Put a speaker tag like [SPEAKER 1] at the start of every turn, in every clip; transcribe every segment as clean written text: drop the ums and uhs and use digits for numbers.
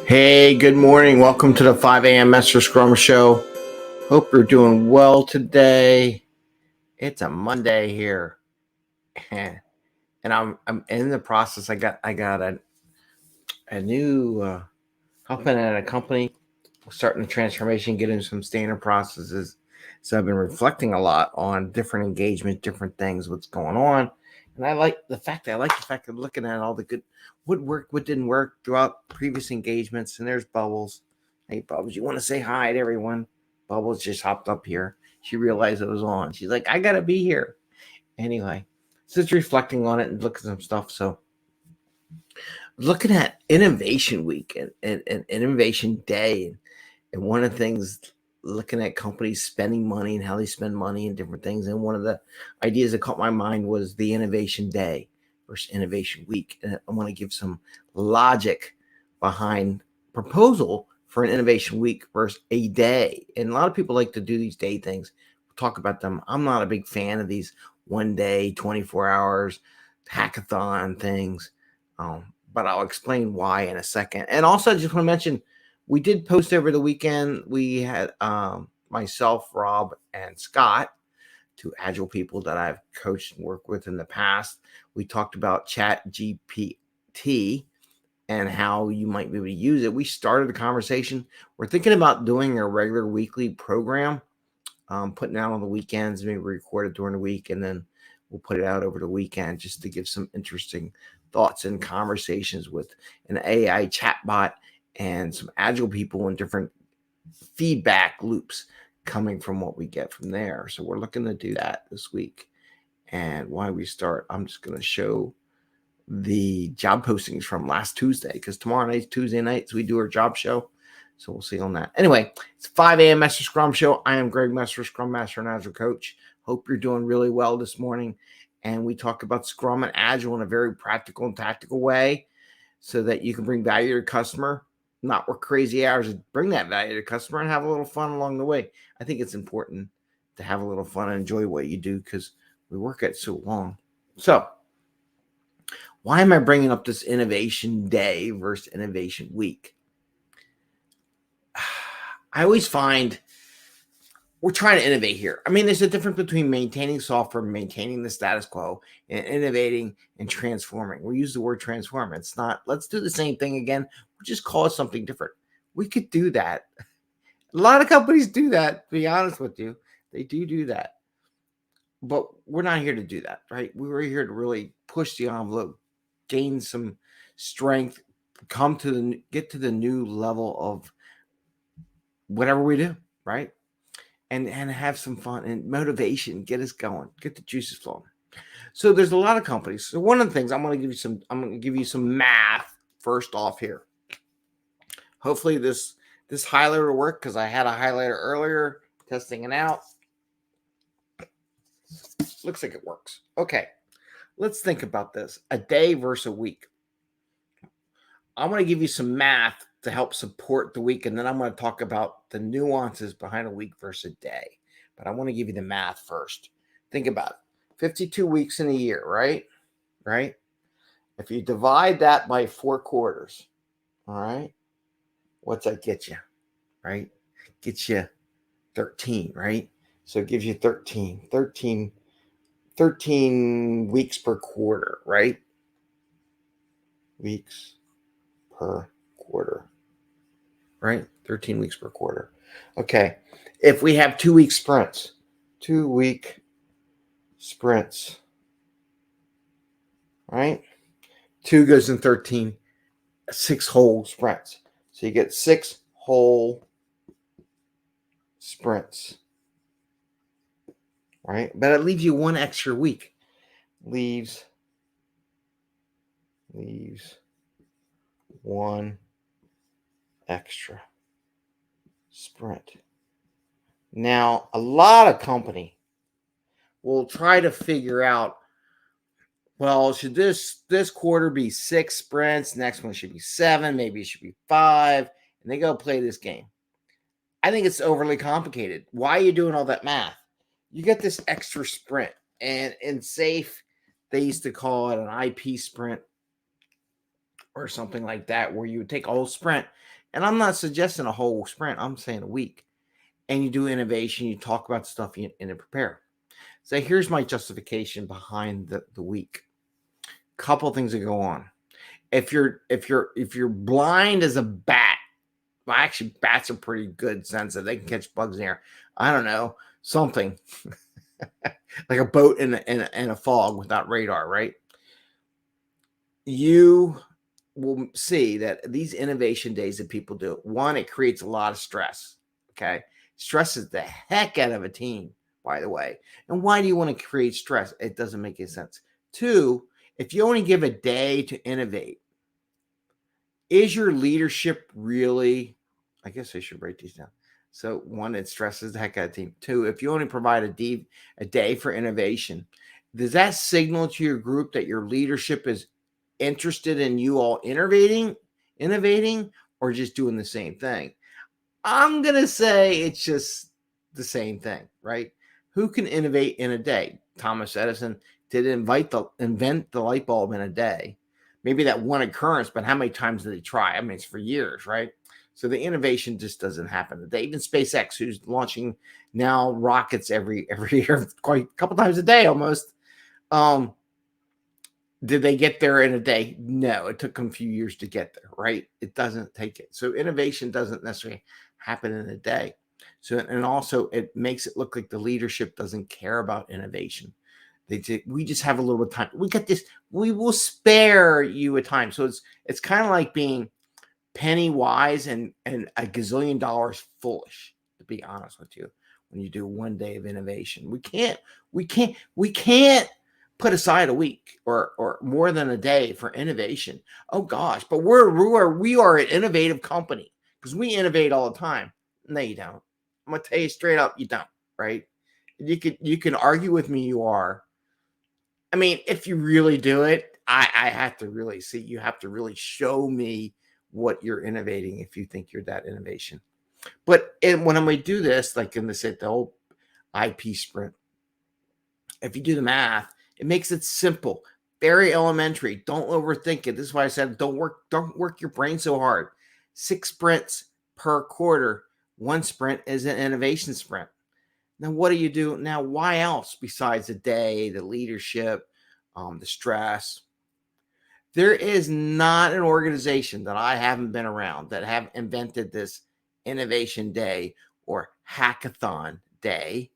[SPEAKER 1] Hey, good morning. Welcome to the 5 a.m. Mester Scrum Show. Hope you're doing well today. It's a Monday here, and I'm in the process. I got a new helping at a company, starting the transformation, getting some standard processes. So I've been reflecting a lot on different engagement, different things, what's going on, and I like the fact of looking at all the good what worked, what didn't work throughout previous engagements. And there's Bubbles. Hey, Bubbles, you want to say hi to everyone? Bubbles just hopped up here. She realized it was on. She's like, I gotta be here. Anyway, just reflecting on it and looking at some stuff. So looking at Innovation Week and Innovation Day, and one of the things, looking at companies spending money and how they spend money and different things. And one of the ideas that caught my mind was the Innovation Day versus Innovation Week. And I want to give some logic behind proposal for an Innovation Week versus a day. And a lot of people like to do these day things. We'll talk about them. I'm not a big fan of these 1 day, 24 hours, hackathon things. But I'll explain why in a second. And also, I just want to mention, we did post over the weekend. We had myself, Rob, and Scott, two agile people that I've coached and worked with in the past. We talked about Chat GPT and how you might be able to use it. We started the conversation. We're thinking about doing a regular weekly program, putting it out on the weekends, maybe record it during the week, and then we'll put it out over the weekend just to give some interesting thoughts and conversations with an AI chatbot and some agile people and different feedback loops coming from what we get from there. So we're looking to do that this week. And why we start, I'm just going to show the job postings from last Tuesday, because tomorrow night's Tuesday night, so we do our job show. So we'll see on that. Anyway, it's 5 a.m. Mester Scrum Show. I am Greg Mester, Scrum Master and Agile Coach. Hope you're doing really well this morning. And we talk about Scrum and Agile in a very practical and tactical way so that you can bring value to your customer, not work crazy hours, to bring that value to the customer and have a little fun along the way. I think it's important to have a little fun and enjoy what you do because we work at so long. So why am I bringing up this Innovation Day versus Innovation Week? I always find we're trying to innovate here. I mean, there's a difference between maintaining software, maintaining the status quo, and innovating and transforming. We use the word transform. It's not, let's do the same thing again. We'll just call it something different. We could do that. A lot of companies do that, to be honest with you. They do that. But we're not here to do that, right? We were here to really push the envelope, gain some strength, get to the new level of whatever we do, right? And have some fun and motivation, get us going, get the juices flowing. So there's a lot of companies. So one of the things I'm going to give you some math first off here. Hopefully this highlighter will work, because I had a highlighter earlier testing it out. Looks like it works. Okay, let's think about this. A day versus a week. I'm going to give you some math to help support the week, and then I'm going to talk about the nuances behind a week versus a day. But I want to give you the math first. Think about it. 52 weeks in a year, right? Right? If you divide that by 4 quarters, all right, what's that get you? Right? Gets you 13, right? So it gives you 13 weeks per quarter, right? Weeks per quarter, right? 13 weeks per quarter. Okay. If we have 2-week sprints, 2-week sprints, right? 2 goes in 13, 6 whole sprints. So you get 6 whole sprints, right? But it leaves you 1 extra week. Leaves 1 extra sprint. Now, a lot of company will try to figure out, well, should this quarter be 6 sprints? Next one should be 7. Maybe it should be 5. And they go play this game. I think it's overly complicated. Why are you doing all that math? You get this extra sprint. And in SAFe, they used to call it an IP sprint or something like that, where you would take a whole sprint, And I'm not suggesting a whole sprint. I'm saying a week. And you do innovation. You talk about stuff and prepare. So here's my justification behind the week. Couple things that go on. If you're blind as a bat, well, actually bats are pretty good sense that they can catch bugs in the air. I don't know, something like a boat in a fog without radar, right? You will see that these innovation days that people do, one, it creates a lot of stress. Okay. Stresses the heck out of a team, by the way. And why do you want to create stress? It doesn't make any sense. Two, if you only give a day to innovate, is your leadership really, I guess I should write these down. So one, it stresses the heck out of the team. Two, if you only provide a day for innovation, does that signal to your group that your leadership is interested in you all innovating, or just doing the same thing? I'm going to say it's just the same thing, right? Who can innovate in a day? Thomas Edison did invent the light bulb in a day. Maybe that one occurrence, but how many times did he try? I mean, it's for years, right? So the innovation just doesn't happen today. Even SpaceX, who's launching now rockets every year, quite a couple times a day almost. Did they get there in a day? No, it took them a few years to get there, right? It doesn't take it. So innovation doesn't necessarily happen in a day. So, and also it makes it look like the leadership doesn't care about innovation. We just have a little bit of time. We got this. We will spare you a time. So it's kind of like being penny wise and a gazillion dollars foolish, to be honest with you, when you do one day of innovation. We can't put aside a week or more than a day for innovation. Oh gosh, but we are an innovative company because we innovate all the time. No, you don't. I'm gonna tell you straight up, you don't, right? You can argue with me, you are. I mean, if you really do it, I have to really see. You have to really show me what you're innovating if you think you're that innovation. But when we do this, like in the whole IP sprint, if you do the math, it makes it simple, very elementary. Don't overthink it. This is why I said don't work your brain so hard. 6 sprints per quarter. One sprint is an innovation sprint. Now, what do you do now? Why else besides the day, the leadership, the stress? There is not an organization that I haven't been around that have invented this innovation day or hackathon day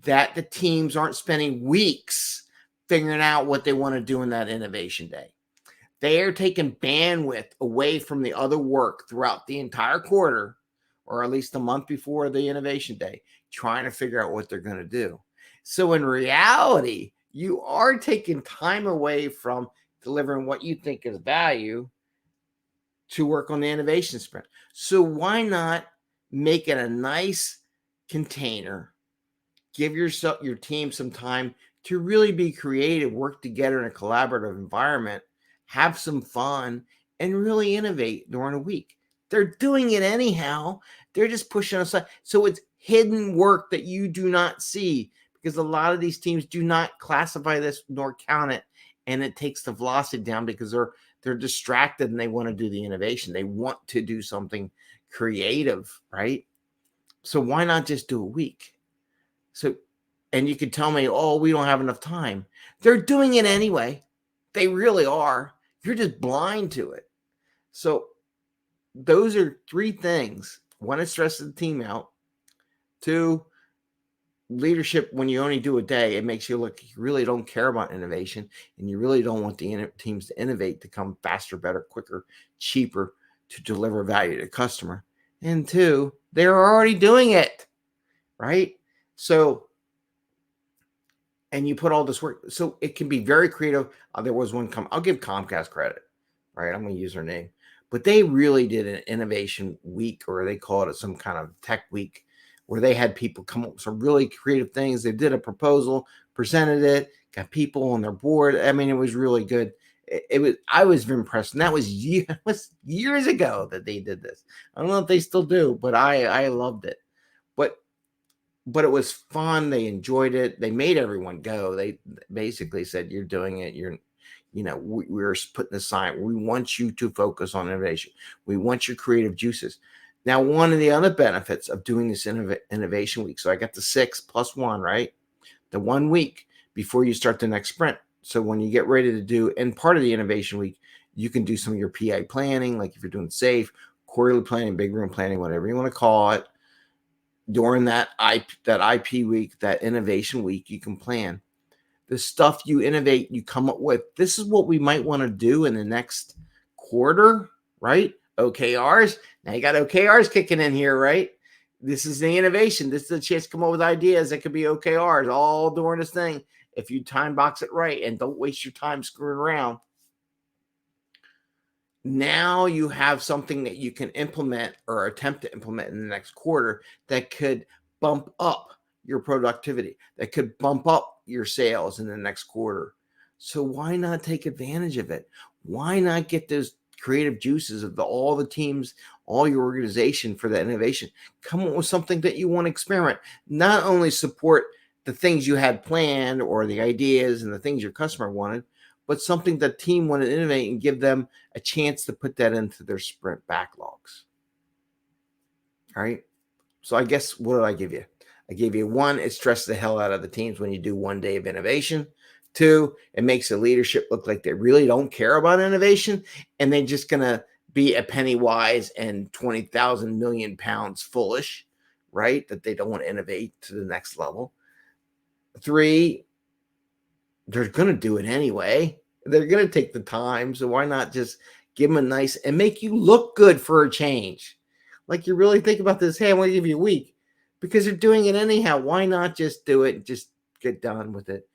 [SPEAKER 1] that the teams aren't spending weeks figuring out what they want to do in that innovation day. They are taking bandwidth away from the other work throughout the entire quarter, or at least a month before the innovation day, trying to figure out what they're going to do. So in reality, you are taking time away from delivering what you think is value to work on the innovation sprint. So why not make it a nice container? Give your team some time to really be creative, work together in a collaborative environment, have some fun, and really innovate during a week. They're doing it anyhow. They're just pushing aside. So it's hidden work that you do not see because a lot of these teams do not classify this nor count it. And it takes the velocity down because they're distracted and they want to do the innovation. They want to do something creative, right? So why not just do a week? So, and you could tell me, oh, we don't have enough time. They're doing it anyway. They really are. You're just blind to it. So those are 3 things. 1, it stresses the team out. 2, leadership, when you only do a day, it makes you look, you really don't care about innovation and you really don't want the teams to innovate, to come faster, better, quicker, cheaper, to deliver value to the customer. And 2, they're already doing it, right? So, and you put all this work, so it can be very creative. There was one, I'll give Comcast credit, right? I'm going to use their name, but they really did an innovation week, or they call it some kind of tech week, where they had people come up with some really creative things. They did a proposal, presented it, got people on their board. I mean, it was really good. I was impressed. And that was years ago that they did this. I don't know if they still do, but I loved it. But it was fun. They enjoyed it. They made everyone go. They basically said, you're doing it. we're putting a sign. We want you to focus on innovation. We want your creative juices. Now, one of the other benefits of doing this innovation week, so I got the 6+1, right? The 1 week before you start the next sprint. So when you get ready to do, and part of the innovation week, you can do some of your PI planning, like if you're doing safe, quarterly planning, big room planning, whatever you want to call it. During that IP week, that innovation week, you can plan the stuff you innovate, you come up with. This is what we might want to do in the next quarter, right? OKRs. Now you got OKRs kicking in here, right? This is the innovation. This is the chance to come up with ideas that could be OKRs all during this thing. If you time box it right and don't waste your time screwing around. Now you have something that you can implement or attempt to implement in the next quarter that could bump up your productivity, that could bump up your sales in the next quarter. So why not take advantage of it? Why not get those creative juices of all the teams, all your organization for that innovation? Come up with something that you want to experiment. Not only support the things you had planned or the ideas and the things your customer wanted, but something the team wanted to innovate and give them a chance to put that into their sprint backlogs. All right. So I guess, what did I give you? I gave you 1, it stresses the hell out of the teams when you do 1 day of innovation. 2, it makes the leadership look like they really don't care about innovation and they're just going to be a penny wise and 20,000 million pounds foolish, right? That they don't want to innovate to the next level. 3, they're going to do it anyway. They're going to take the time. So why not just give them a nice and make you look good for a change? Like you really think about this. Hey, I want to give you a week because they're doing it anyhow. Why not just do it and just get done with it?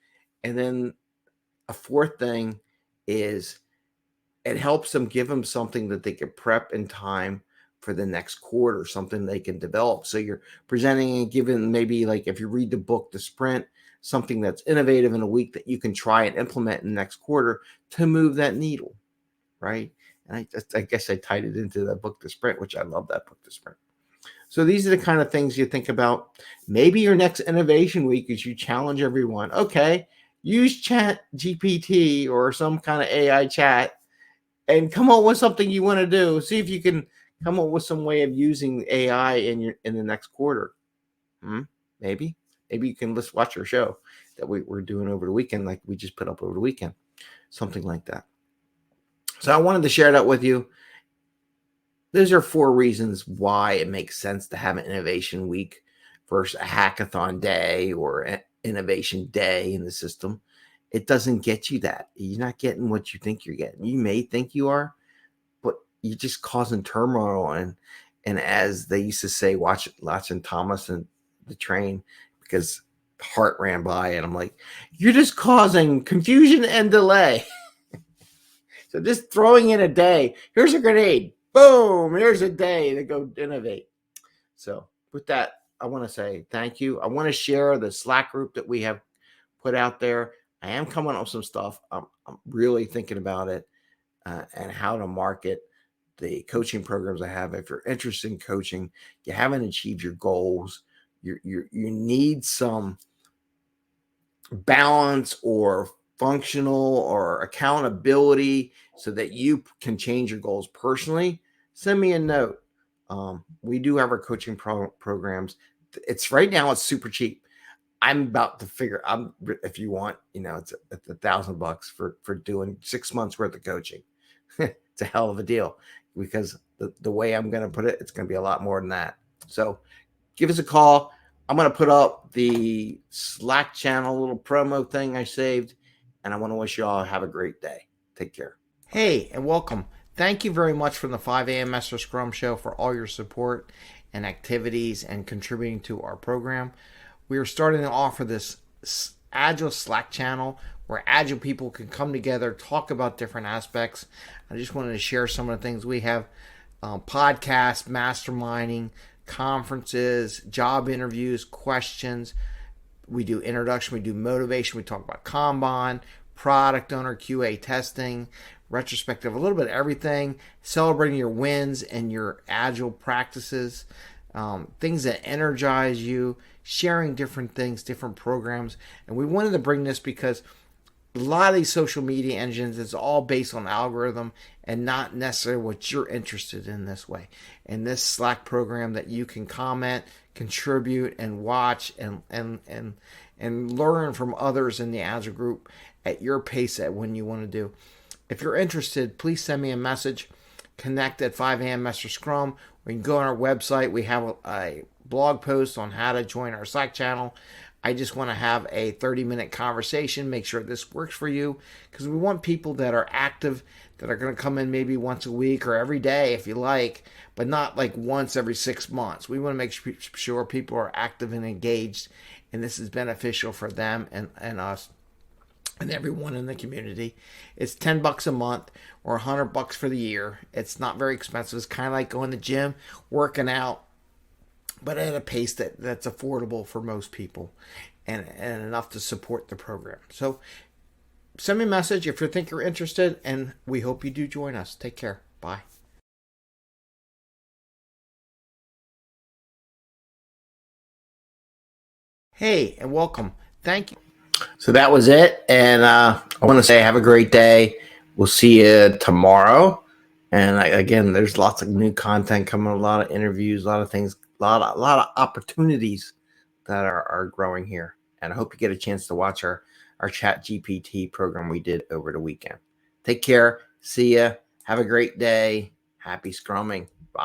[SPEAKER 1] And then a 4th thing is it helps them, give them something that they can prep in time for the next quarter, something they can develop. So you're presenting and giving, maybe like if you read the book, The Sprint, something that's innovative in a week that you can try and implement in the next quarter to move that needle, right? And I guess I tied it into the book, The Sprint, which I love that book, The Sprint. So these are the kind of things you think about. Maybe your next innovation week is you challenge everyone. Okay, use Chat GPT or some kind of AI chat and come up with something you want to do. See if you come up with some way of using AI in the next quarter. Maybe you can watch our show that we're doing over the weekend, like we just put up over the weekend, something like that. So I wanted to share that with you. Those are 4 reasons why it makes sense to have an innovation week versus a hackathon day or an innovation day in the system. It doesn't get you that. You're not getting what you think you're getting. You may think you are, but you're just causing turmoil. And as they used to say, watching Thomas and the train, because Hart ran by and I'm like, you're just causing confusion and delay. So just throwing in a day, here's a grenade, boom, here's a day to go innovate. So with that, I want to say thank you. I want to share the Slack group that we have put out there. I am coming up with some stuff. I'm really thinking about it and how to market the coaching programs I have. If you're interested in coaching, you haven't achieved your goals, you need some balance or functional or accountability so that you can change your goals personally, send me a note. We do have our coaching programs. It's right now, it's super cheap. I'm about to figure, if you want, it's $1,000 for doing 6 months worth of coaching. It's a hell of a deal because the way I'm going to put it, it's going to be a lot more than that. So give us a call. I'm going to put up the Slack channel, little promo thing I saved, and I want to wish you all have a great day. Take care. Hey, and welcome. Thank you very much from the 5 a.m. Mester Scrum Show for all your support and activities and contributing to our program. We are starting to offer this Agile Slack channel where Agile people can come together, talk about different aspects. I just wanted to share some of the things we have: podcasts, masterminding, conferences, job interviews, questions. We do introduction, we do motivation, we talk about Kanban, product owner, QA testing, retrospective, a little bit of everything, celebrating your wins and your Agile practices, things that energize you, sharing different things, different programs. And we wanted to bring this because a lot of these social media engines is all based on algorithm and not necessarily what you're interested in this way. In this Slack program that you can comment, contribute, and watch and learn from others in the Agile group at your pace at when you want to do. If you're interested, please send me a message. Connect at 5am Mester Scrum. We can go on our website. We have a blog post on how to join our Slack channel. I just want to have a 30-minute conversation, make sure this works for you, because we want people that are active, that are going to come in maybe once a week or every day if you like, but not like once every 6 months. We want to make sure people are active and engaged, and this is beneficial for them and us and everyone in the community. It's $10 a month or $100 for the year. It's not very expensive. It's kind of like going to the gym, working out, but at a pace that's affordable for most people and enough to support the program. So send me a message if you think you're interested, and we hope you do join us. Take care. Bye. Hey, and welcome. Thank you. So that was it. And I want to say have a great day. We'll see you tomorrow. And again, there's lots of new content coming, a lot of interviews, a lot of things, a lot of opportunities that are growing here. And I hope you get a chance to watch our Chat GPT program we did over the weekend. Take care. See ya. Have a great day. Happy scrumming. Bye.